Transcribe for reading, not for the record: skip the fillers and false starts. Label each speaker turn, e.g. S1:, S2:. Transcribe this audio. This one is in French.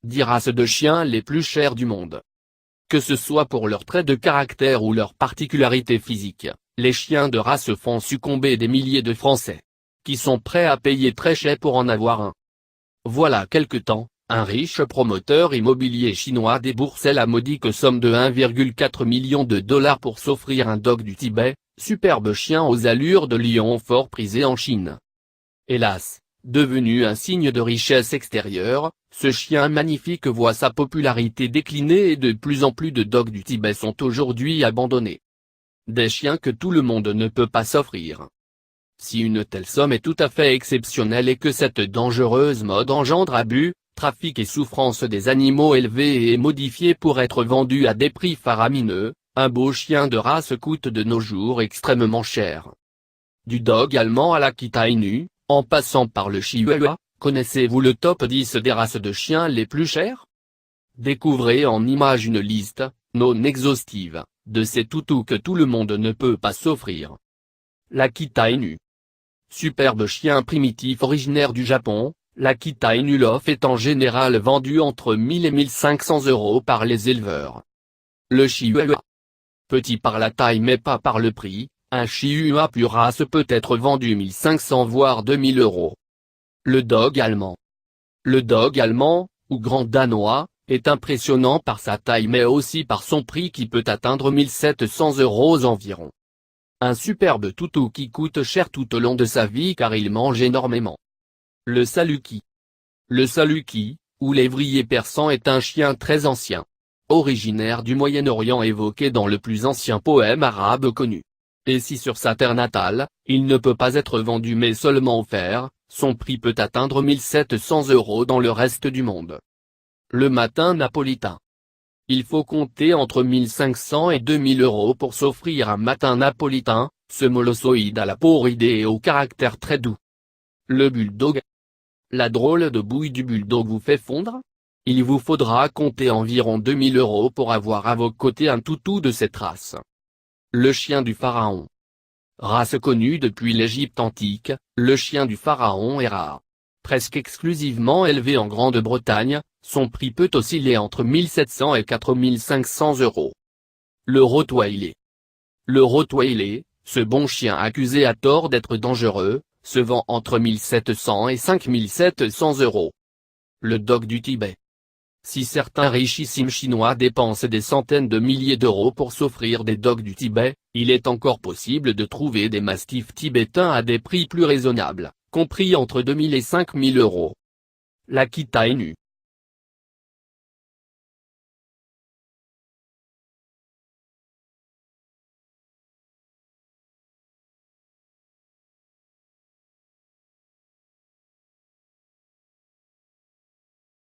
S1: 10 races de chiens les plus chères du monde. Que ce soit pour leurs traits de caractère ou leurs particularités physiques, les chiens de race font succomber des milliers de Français, qui sont prêts à payer très cher pour en avoir un. Voilà quelque temps, un riche promoteur immobilier chinois déboursait la modique somme de 1,4 million de dollars pour s'offrir un dog du Tibet, superbe chien aux allures de lion fort prisé en Chine. Hélas, devenu un signe de richesse extérieure, ce chien magnifique voit sa popularité décliner et de plus en plus de dogs du Tibet sont aujourd'hui abandonnés. Des chiens que tout le monde ne peut pas s'offrir. Si une telle somme est tout à fait exceptionnelle et que cette dangereuse mode engendre abus, trafic et souffrance des animaux élevés et modifiés pour être vendus à des prix faramineux, un beau chien de race coûte de nos jours extrêmement cher. Du dog allemand à l'Akita Inu, en passant par le Chihuahua, connaissez-vous le top 10 des races de chiens les plus chères? Découvrez en images une liste, non exhaustive, de ces toutous que tout le monde ne peut pas s'offrir. L'Akita Inu. Superbe chien primitif originaire du Japon, l'Akita Inu Lof est en général vendu entre 1000 et 1500 € par les éleveurs. Le Chihuahua. Petit par la taille mais pas par le prix, un Chihuahua pure race peut être vendu 1500 voire 2000 €. Le dog allemand. Le dog allemand, ou grand danois, est impressionnant par sa taille mais aussi par son prix qui peut atteindre 1700 € environ. Un superbe toutou qui coûte cher tout au long de sa vie car il mange énormément. Le Saluki. Le Saluki, ou lévrier persan est un chien très ancien. Originaire du Moyen-Orient évoqué dans le plus ancien poème arabe connu. Et si sur sa terre natale, il ne peut pas être vendu mais seulement offert, son prix peut atteindre 1700 € dans le reste du monde. Le matin napolitain. Il faut compter entre 1500 et 2000 € pour s'offrir un matin napolitain, ce molossoïde à la peau ridée et au caractère très doux. Le bulldog. La drôle de bouille du bulldog vous fait fondre? Il vous faudra compter environ 2000 € pour avoir à vos côtés un toutou de cette race. Le chien du pharaon. Race connue depuis l'Égypte antique, le chien du pharaon est rare. Presque exclusivement élevé en Grande-Bretagne, son prix peut osciller entre 1700 et 4500 €. Le Rottweiler. Le Rottweiler, ce bon chien accusé à tort d'être dangereux, se vend entre 1700 et 5700 €. Le dog du Tibet. Si certains richissimes Chinois dépensent des centaines de milliers d'euros pour s'offrir des dogs du Tibet, il est encore possible de trouver des mastifs tibétains à des prix plus raisonnables, compris entre 2000 et 5000 €. L'Akita Inu.